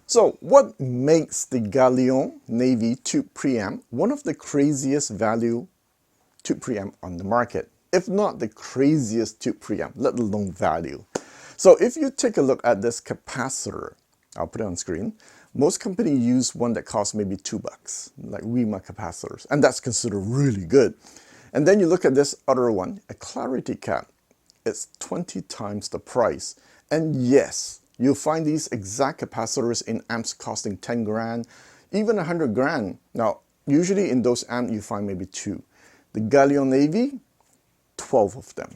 So what makes the Galion Navy tube preamp one of the craziest value tube preamp on the market, if not the craziest tube preamp, let alone value? So if you take a look at this capacitor, I'll put it on screen. Most companies use one that costs maybe $2, like RIMA capacitors, and that's considered really good. And then you look at this other one, a Clarity cap. It's 20 times the price. And yes, you'll find these exact capacitors in amps costing 10 grand, even 100 grand. Now, usually in those amps, you find maybe 2. The Galion Navy, 12 of them.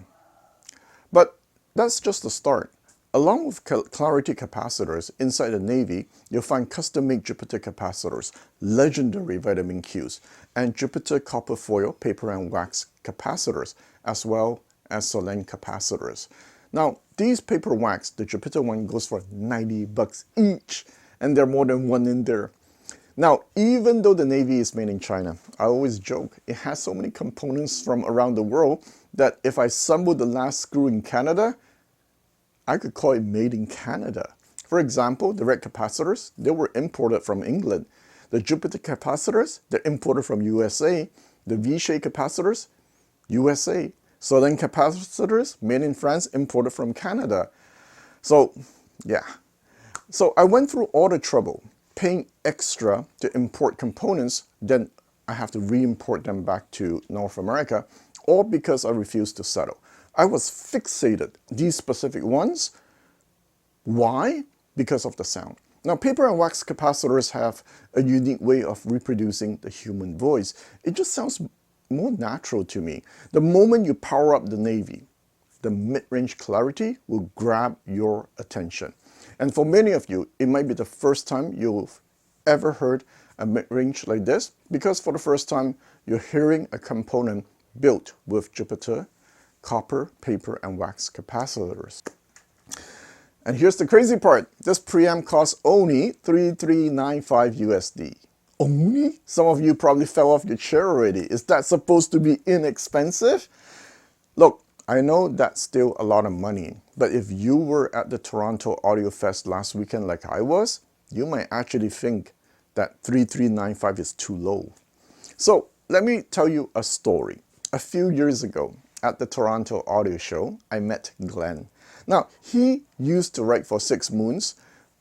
But that's just the start. Along with Clarity capacitors inside the Navy, you'll find custom-made Jupiter capacitors, legendary vitamin Qs, and Jupiter copper foil paper and wax capacitors, as well as Silverline capacitors. Now, these paper wax, the Jupiter one goes for $90 each, and there are more than one in there. Now, even though the Navy is made in China, I always joke, it has so many components from around the world that if I assembled the last screw in Canada, I could call it made in Canada. For example, the red capacitors, they were imported from England. The Jupiter capacitors, they're imported from USA. The V-shaped capacitors, USA. Silverline capacitors, made in France, imported from Canada. So, yeah. So I went through all the trouble, paying extra to import components, then I have to re-import them back to North America, all because I refused to settle. I was fixated, these specific ones. Why? Because of the sound. Now, paper and wax capacitors have a unique way of reproducing the human voice. It just sounds more natural to me. The moment you power up the Navy, the mid-range clarity will grab your attention. And for many of you, it might be the first time you've ever heard a mid-range like this, because for the first time, you're hearing a component built with Jupiter copper, paper, and wax capacitors. And here's the crazy part. This preamp costs only $3395 USD. Only? Some of you probably fell off your chair already. Is that supposed to be inexpensive? Look, I know that's still a lot of money, but if you were at the Toronto Audio Fest last weekend like I was, you might actually think that $3395 is too low. So let me tell you a story. A few years ago, at the Toronto Audio Show, I met Glenn. Now, he used to write for Six Moons,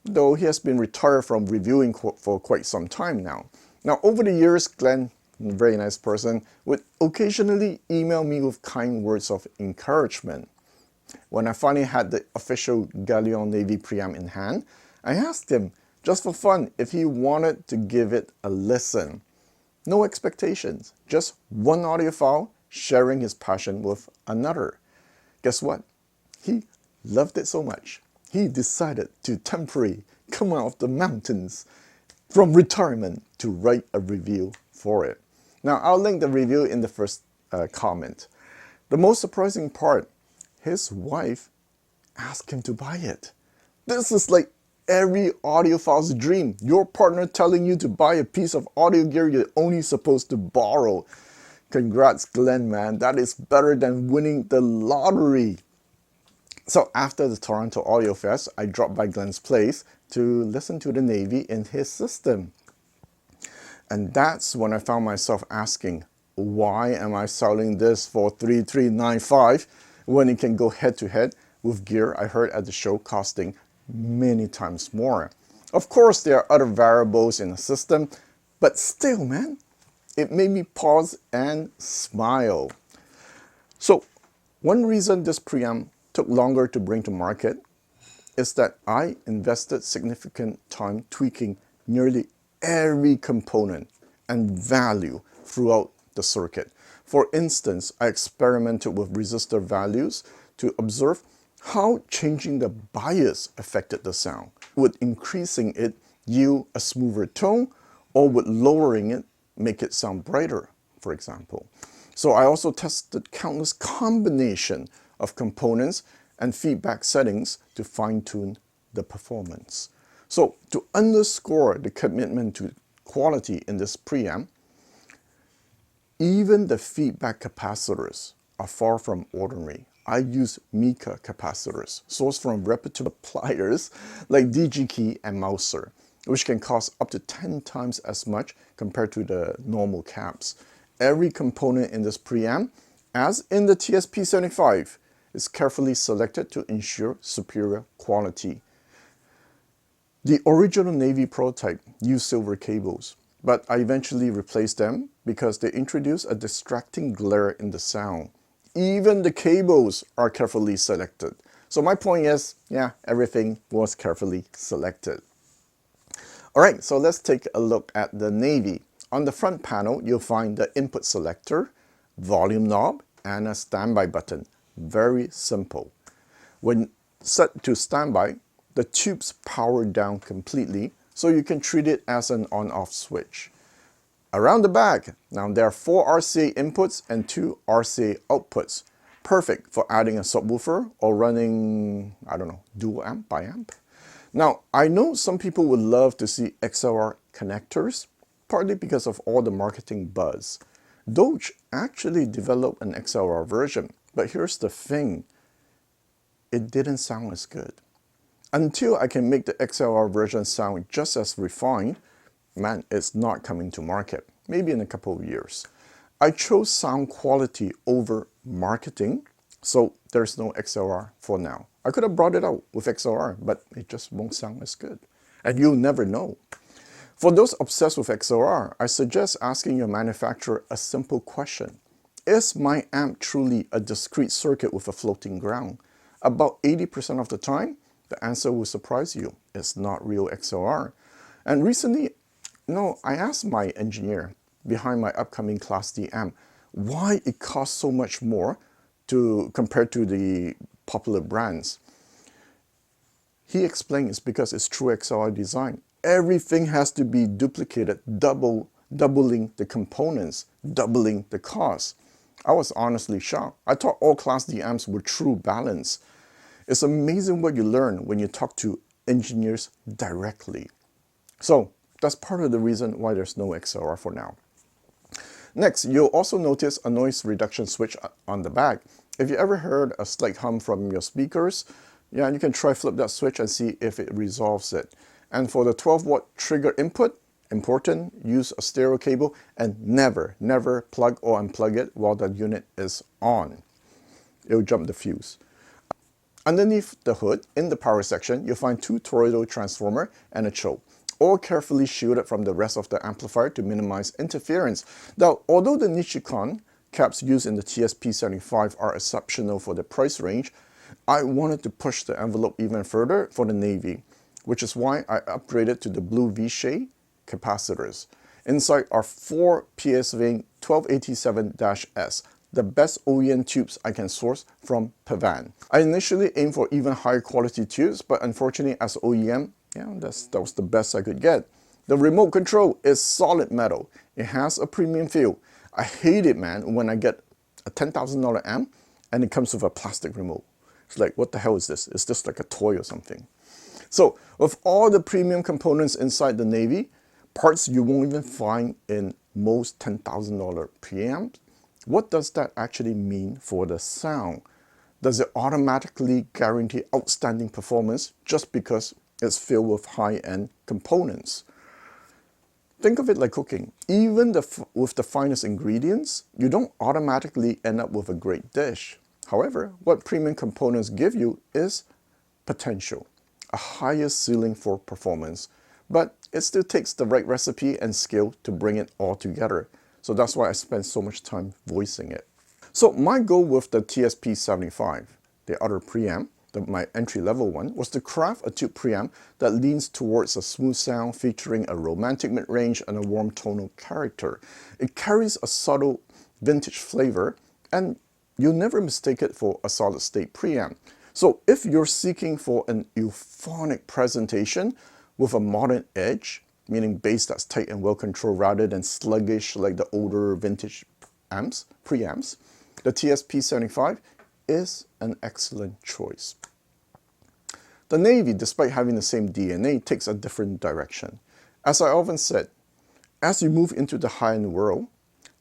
though he has been retired from reviewing for quite some time now. Now, over the years, Glenn, a very nice person, would occasionally email me with kind words of encouragement. When I finally had the official Galion Navy preamp in hand, I asked him, just for fun, if he wanted to give it a listen. No expectations, just one audio file, sharing his passion with another. Guess what? He loved it so much. He decided to temporarily come out of the mountains from retirement to write a review for it. Now, I'll link the review in the first comment. The most surprising part, his wife asked him to buy it. This is like every audiophile's dream. Your partner telling you to buy a piece of audio gear you're only supposed to borrow. Congrats, Glenn, man. That is better than winning the lottery. So after the Toronto Audio Fest, I dropped by Glenn's place to listen to the Navy in his system. And that's when I found myself asking, why am I selling this for $3395 when it can go head-to-head with gear I heard at the show costing many times more? Of course, there are other variables in the system, but still, man, it made me pause and smile. So one reason this preamp took longer to bring to market is that I invested significant time tweaking nearly every component and value throughout the circuit. For instance, I experimented with resistor values to observe how changing the bias affected the sound. Would increasing it yield a smoother tone, or would lowering it make it sound brighter, for example. So I also tested countless combinations of components and feedback settings to fine-tune the performance. So to underscore the commitment to quality in this preamp, even the feedback capacitors are far from ordinary. I use Mica capacitors, sourced from reputable suppliers like DigiKey and Mouser. which can cost up to 10 times as much compared to the normal cabs. Every component in this preamp, as in the TS P75, is carefully selected to ensure superior quality. The original Navy prototype used silver cables, but I eventually replaced them because they introduced a distracting glare in the sound. Even the cables are carefully selected. So my point is, yeah, everything was carefully selected. Alright, so let's take a look at the Navy. On the front panel, you'll find the input selector, volume knob, and a standby button. Very simple. When set to standby, the tubes power down completely, so you can treat it as an on-off switch. Around the back, now there are 4 RCA inputs and 2 RCA outputs. Perfect for adding a subwoofer or running, I don't know, dual amp, biamp. Now, I know some people would love to see XLR connectors, partly because of all the marketing buzz. Doge actually developed an XLR version, but here's the thing, it didn't sound as good. Until I can make the XLR version sound just as refined, man, it's not coming to market, maybe in a couple of years. I chose sound quality over marketing, so there's no XLR for now. I could have brought it out with XLR, but it just won't sound as good. And you'll never know. For those obsessed with XLR, I suggest asking your manufacturer a simple question. Is my amp truly a discrete circuit with a floating ground? About 80% of the time, the answer will surprise you. It's not real XLR. And recently, I asked my engineer behind my upcoming Class D amp why it costs so much more compared to the popular brands. He explained it's because it's true XLR design. Everything has to be duplicated, doubling the components, doubling the cost. I was honestly shocked. I thought all Class D amps were true balance. It's amazing what you learn when you talk to engineers directly. So that's part of the reason why there's no XLR for now. Next, you'll also notice a noise reduction switch on the back. If you ever heard a slight hum from your speakers, yeah, you can try flip that switch and see if it resolves it. And for the 12-watt trigger input, important, use a stereo cable and never plug or unplug it while the unit is on. It'll jump the fuse. Underneath the hood, in the power section, you'll find 2 toroidal transformer and a choke, all carefully shielded from the rest of the amplifier to minimize interference. Now, although the Nichicon caps used in the TS P75 are exceptional for the price range, I wanted to push the envelope even further for the Navy, which is why I upgraded to the blue V-shade capacitors. Inside are 4 PSV 1287-S, the best OEM tubes I can source from Pavan. I initially aimed for even higher quality tubes, but unfortunately as OEM, that was the best I could get. The remote control is solid metal. It has a premium feel. I hate it, man, when I get a $10,000 amp and it comes with a plastic remote. It's like, what the hell is this? Is this like a toy or something? So with all the premium components inside the Navy, parts you won't even find in most $10,000 preamps, what does that actually mean for the sound? Does it automatically guarantee outstanding performance just because it's filled with high-end components? Think of it like cooking. Even with the finest ingredients, you don't automatically end up with a great dish. However, what premium components give you is potential, a higher ceiling for performance. But it still takes the right recipe and skill to bring it all together. So that's why I spend so much time voicing it. So my goal with the TS P75, the other preamp, my entry-level one, was to craft a tube preamp that leans towards a smooth sound featuring a romantic mid-range and a warm tonal character. It carries a subtle vintage flavor, and you'll never mistake it for a solid-state preamp. So if you're seeking for an euphonic presentation with a modern edge, meaning bass that's tight and well-controlled rather than sluggish like the older vintage preamps, the TS P75 is an excellent choice. The Navy, despite having the same DNA, takes a different direction. As I often said, as you move into the high-end world,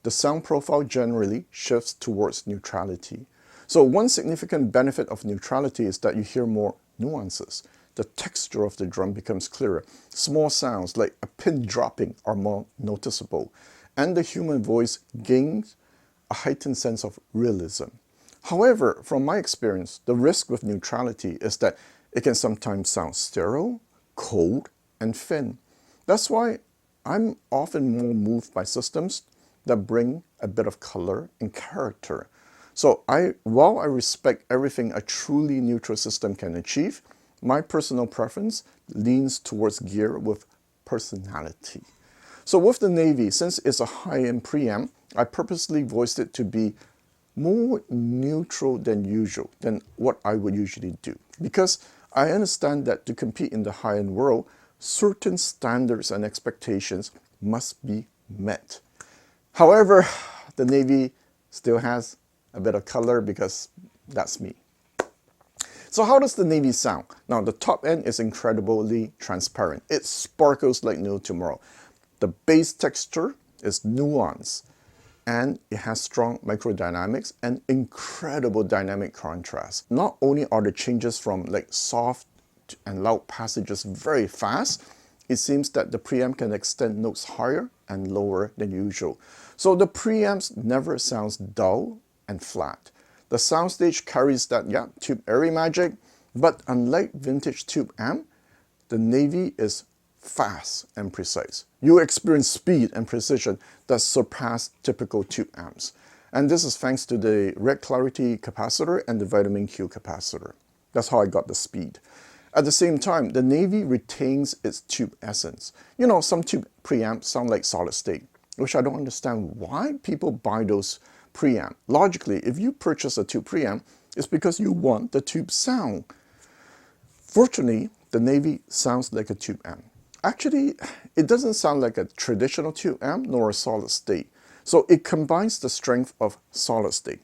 the sound profile generally shifts towards neutrality. So one significant benefit of neutrality is that you hear more nuances. the texture of the drum becomes clearer. Small sounds like a pin dropping are more noticeable, and the human voice gains a heightened sense of realism. However, from my experience, the risk with neutrality is that it can sometimes sound sterile, cold, and thin. That's why I'm often more moved by systems that bring a bit of color and character. So while I respect everything a truly neutral system can achieve, my personal preference leans towards gear with personality. So with the Navy, since it's a high-end preamp, I purposely voiced it to be more neutral than usual, than what I would usually do. Because I understand that to compete in the high-end world, certain standards and expectations must be met. However, the Navy still has a bit of color because that's me. So how does the Navy sound? Now, the top end is incredibly transparent. It sparkles like no tomorrow. The bass texture is nuanced, and it has strong microdynamics and incredible dynamic contrast. Not only are the changes from like soft and loud passages very fast, it seems that the preamp can extend notes higher and lower than usual. So the preamps never sounds dull and flat. The soundstage carries that, tube airy magic, but unlike vintage tube amp, the Navy is fast and precise. You experience speed and precision that surpass typical tube amps. And this is thanks to the red clarity capacitor and the vitamin Q capacitor. That's how I got the speed. At the same time, the Navy retains its tube essence. You know, some tube preamps sound like solid state, which I don't understand why people buy those preamp. Logically, if you purchase a tube preamp, it's because you want the tube sound. Fortunately, the Navy sounds like a tube amp. Actually, it doesn't sound like a traditional tube amp nor a solid state. So it combines the strength of solid state,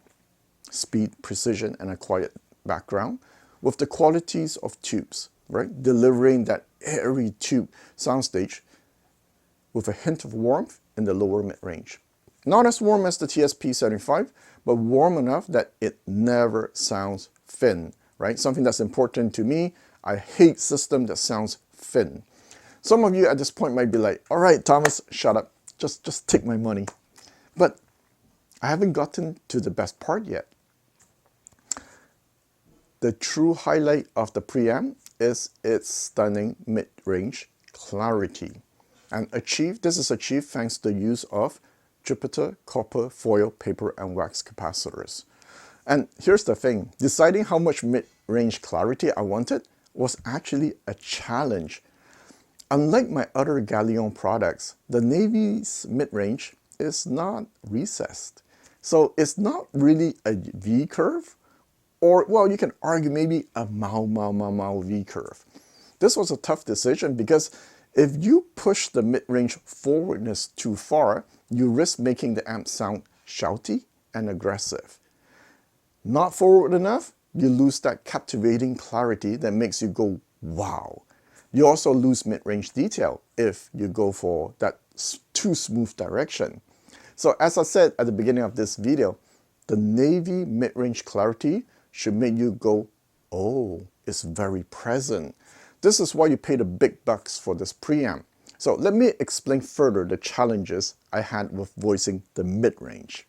speed, precision, and a quiet background with the qualities of tubes, right? Delivering that airy tube soundstage with a hint of warmth in the lower mid-range. Not as warm as the TS P75, but warm enough that it never sounds thin, right? Something that's important to me. I hate system that sounds thin. Some of you at this point might be like, all right, Thomas, shut up. Just take my money. But I haven't gotten to the best part yet. The true highlight of the preamp is its stunning mid-range clarity. And this is achieved thanks to the use of Jupiter copper foil paper and wax capacitors. And here's the thing, deciding how much mid-range clarity I wanted was actually a challenge. Unlike my other Galion products, the Navy's mid-range is not recessed. So it's not really a V-curve, or, well, you can argue maybe a Mao V-curve. This was a tough decision because if you push the mid-range forwardness too far, you risk making the amp sound shouty and aggressive. Not forward enough, you lose that captivating clarity that makes you go, wow. You also lose mid-range detail if you go for that too smooth direction. So as I said at the beginning of this video, the Navy mid-range clarity should make you go, oh, it's very present. This is why you pay the big bucks for this preamp. So let me explain further the challenges I had with voicing the mid-range.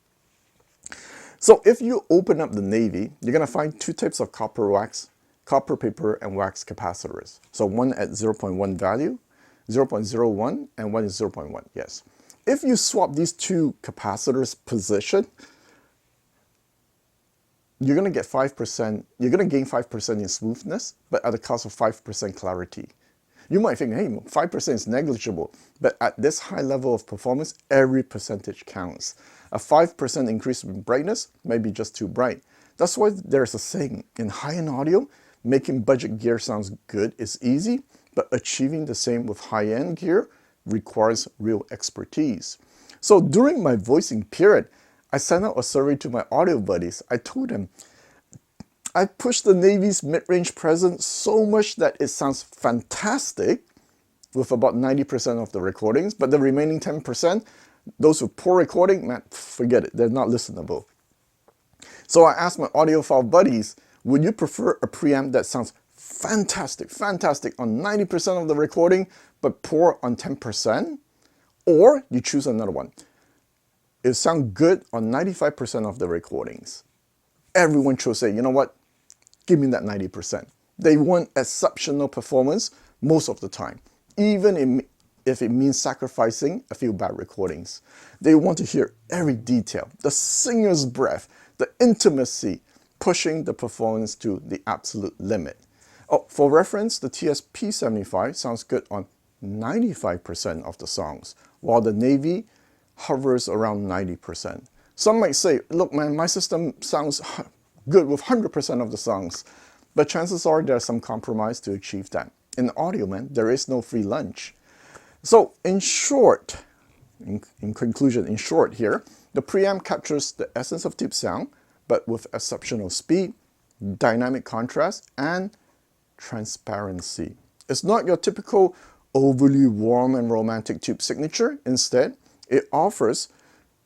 So if you open up the Navy, you're going to find two types of copper paper and wax capacitors. So one at 0.1 value, 0.01, and one is 0.1, yes. If you swap these two capacitors position, you're going to get 5%, you're going to gain 5% in smoothness, but at the cost of 5% clarity. You might think, hey, 5% is negligible, but at this high level of performance, every percentage counts. A 5% increase in brightness may be just too bright. That's why there's a saying, in high-end audio, making budget gear sounds good is easy, but achieving the same with high-end gear requires real expertise. So during my voicing period, I sent out a survey to my audio buddies. I told them, I pushed the Navy's mid-range presence so much that it sounds fantastic with about 90% of the recordings, but the remaining 10%, those with poor recording, man, forget it, they're not listenable. So I asked my audiophile buddies, would you prefer a preamp that sounds fantastic, fantastic on 90% of the recording, but poor on 10%. Or you choose another one. It sounds good on 95% of the recordings. Everyone chose say, you know what? Give me that 90%. They want exceptional performance most of the time, even if it means sacrificing a few bad recordings. They want to hear every detail, the singer's breath, the intimacy, pushing the performance to the absolute limit. Oh, for reference, the TS P75 sounds good on 95% of the songs, while the Navy hovers around 90%. Some might say, look man, my system sounds good with 100% of the songs, but chances are there's some compromise to achieve that. In audio, man, there is no free lunch. So in short, in conclusion, in short here, the preamp captures the essence of tube sound, but with exceptional speed, dynamic contrast, and transparency. It's not your typical overly warm and romantic tube signature. Instead, it offers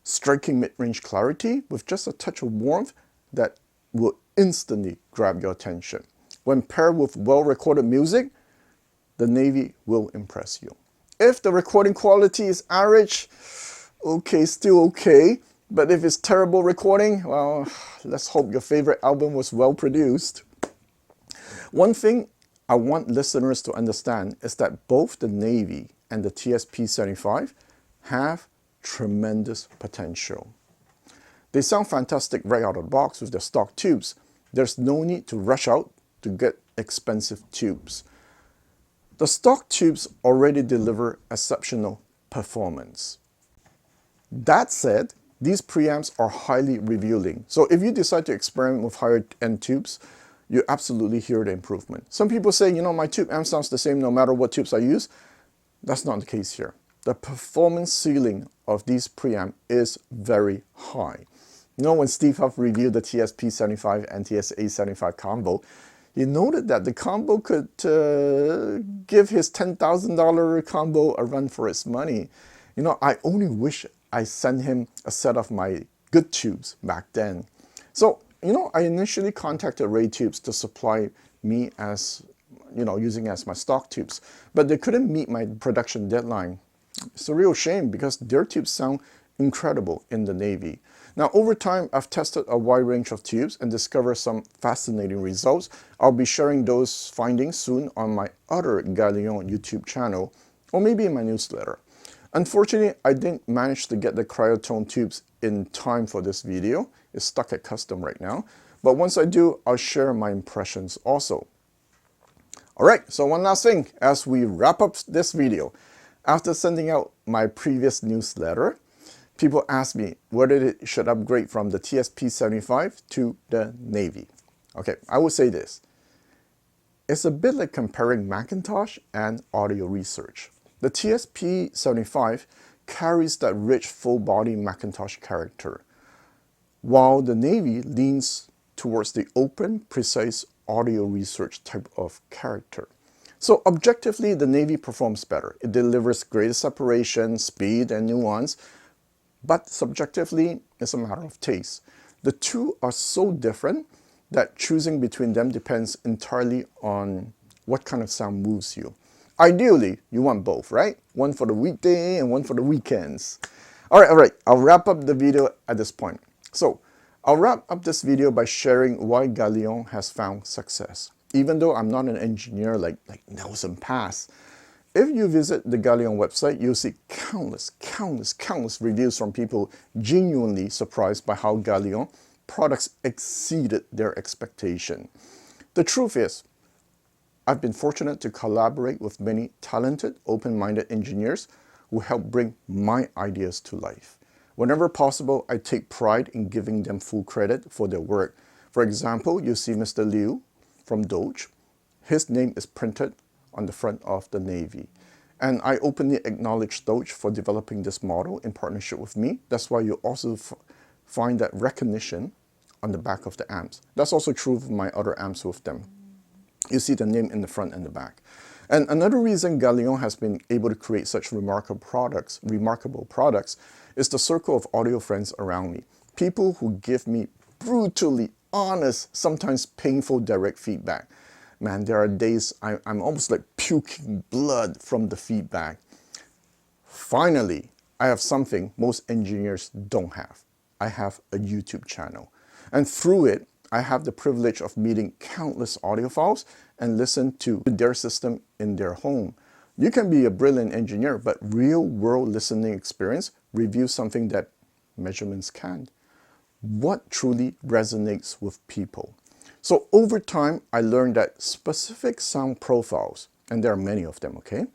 striking mid-range clarity with just a touch of warmth that will instantly grab your attention. When paired with well-recorded music, the Navy will impress you. If the recording quality is average, okay, still okay. But if it's terrible recording, well, let's hope your favorite album was well produced. One thing I want listeners to understand is that both the Navy and the TS P75 have tremendous potential. They sound fantastic right out of the box with their stock tubes. There's no need to rush out to get expensive tubes. The stock tubes already deliver exceptional performance. That said, these preamps are highly revealing. So if you decide to experiment with higher end tubes, you absolutely hear the improvement. Some people say, you know, my tube amp sounds the same no matter what tubes I use. That's not the case here. The performance ceiling of these preamp is very high. You know, when Steve Huff reviewed the TS P75 and TS A75 combo, he noted that the combo could give his $10,000 combo a run for its money. You know, I only wish I sent him a set of my good tubes back then. So, you know, I initially contacted Ray Tubes to supply me as, you know, using as my stock tubes, but they couldn't meet my production deadline. It's a real shame because their tubes sound incredible in the Navy. Now, over time, I've tested a wide range of tubes and discovered some fascinating results. I'll be sharing those findings soon on my other Galion YouTube channel, or maybe in my newsletter. Unfortunately, I didn't manage to get the cryotone tubes in time for this video. It's stuck at custom right now. But once I do, I'll share my impressions also. Alright, so one last thing as we wrap up this video. After sending out my previous newsletter, people ask me whether it should upgrade from the TS P75 to the Navy. Okay, I would say this. It's a bit like comparing Macintosh and audio research. The TS P75 carries that rich full-body Macintosh character, while the Navy leans towards the open, precise audio research type of character. So objectively, the Navy performs better. It delivers greater separation, speed, and nuance, but subjectively, it's a matter of taste. The two are so different that choosing between them depends entirely on what kind of sound moves you. Ideally, you want both, right? One for the weekday and one for the weekends. All right, I'll wrap up the video at this point. So, I'll wrap up this video by sharing why Galion has found success. Even though I'm not an engineer like Nelson Pass, if you visit the Galion website, you'll see countless reviews from people genuinely surprised by how Galion products exceeded their expectation. The truth is, I've been fortunate to collaborate with many talented, open-minded engineers who help bring my ideas to life. Whenever possible, I take pride in giving them full credit for their work. For example, you see Mr. Liu from Doge. His name is printed on the front of the Navy. And I openly acknowledge Doge for developing this model in partnership with me. That's why you also find that recognition on the back of the amps. That's also true of my other amps with them. You see the name in the front and the back. And another reason Galion has been able to create such remarkable products is the circle of audio friends around me. People who give me brutally honest, sometimes painful direct feedback. Man, there are days I'm almost like puking blood from the feedback. Finally, I have something most engineers don't have. I have a YouTube channel. And through it, I have the privilege of meeting countless audiophiles and listen to their system in their home. You can be a brilliant engineer, but real-world listening experience reveals something that measurements can't. What truly resonates with people? So over time, I learned that specific sound profiles, and there are many of them, okay,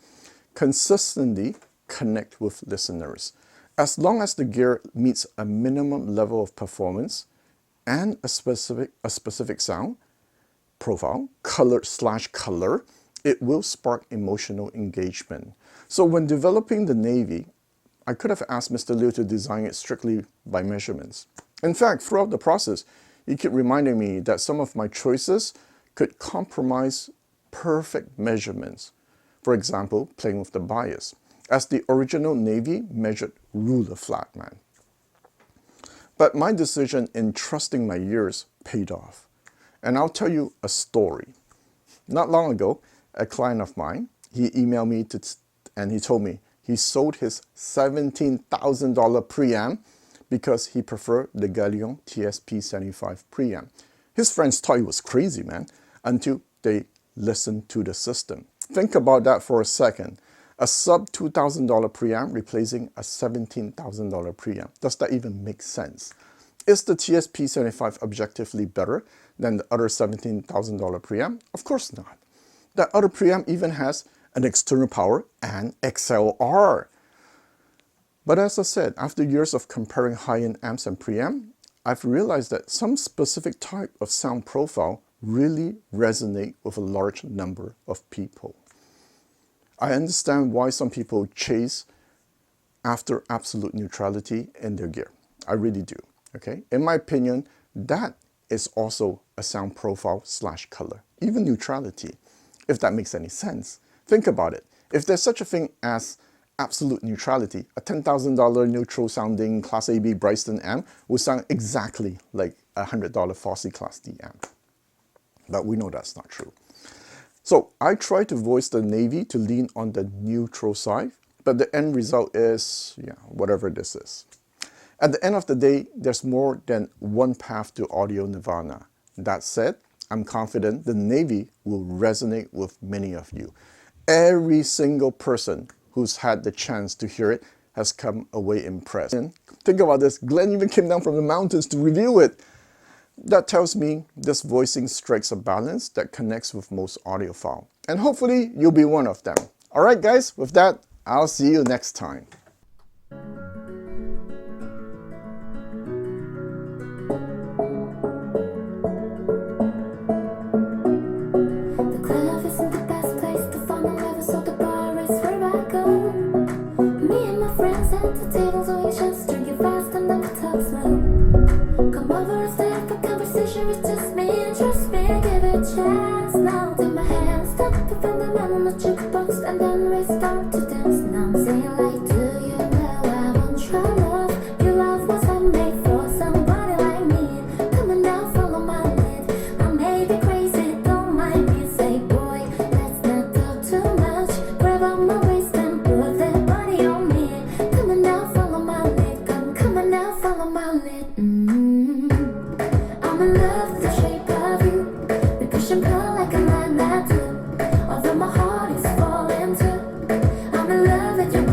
consistently connect with listeners. As long as the gear meets a minimum level of performance and a specific sound profile, color, it will spark emotional engagement. So when developing the Navy, I could have asked Mr. Liu to design it strictly by measurements. In fact, throughout the process, he kept reminding me that some of my choices could compromise perfect measurements. For example, playing with the bias, as the original Navy measured ruler flat, man. But my decision in trusting my ears paid off. And I'll tell you a story. Not long ago, a client of mine, he emailed me and he told me he sold his $17,000 preamp because he preferred the Galion TS P75 preamp. His friends thought he was crazy, man, until they listened to the system. Think about that for a second. A sub $2,000 preamp replacing a $17,000 preamp. Does that even make sense? Is the TS P75 objectively better than the other $17,000 preamp? Of course not. That other preamp even has an external power and XLR. But as I said, after years of comparing high-end amps and preamp, I've realized that some specific type of sound profile really resonate with a large number of people. I understand why some people chase after absolute neutrality in their gear. I really do, okay? In my opinion, that is also a sound profile / color, even neutrality, if that makes any sense. Think about it. If there's such a thing as absolute neutrality, a $10,000 neutral sounding Class AB Bryston amp will sound exactly like a $100 Fosse Class D amp. But we know that's not true. So I try to voice the Navy to lean on the neutral side, but the end result is, whatever this is. At the end of the day, there's more than one path to audio nirvana. That said, I'm confident the Navy will resonate with many of you. Every single person who's had the chance to hear it has come away impressed. And think about this, Glenn even came down from the mountains to review it. That tells me this voicing strikes a balance that connects with most audiophile. And hopefully you'll be one of them. All right, guys, with that, I'll see you next time. And then we start to dance. Now I'm saying like, do you know I want your love? Your love was handmade for somebody like me. Coming down, follow my lead. I may be crazy, don't mind me. Say, boy, let's not talk too much. Grab on my waist and put that body on me. Coming down, follow my lead. Coming down, follow my lead. I'm in love with the shape of you. We push and pull like a magnet do. Although my heart is falling too, I'm in love with your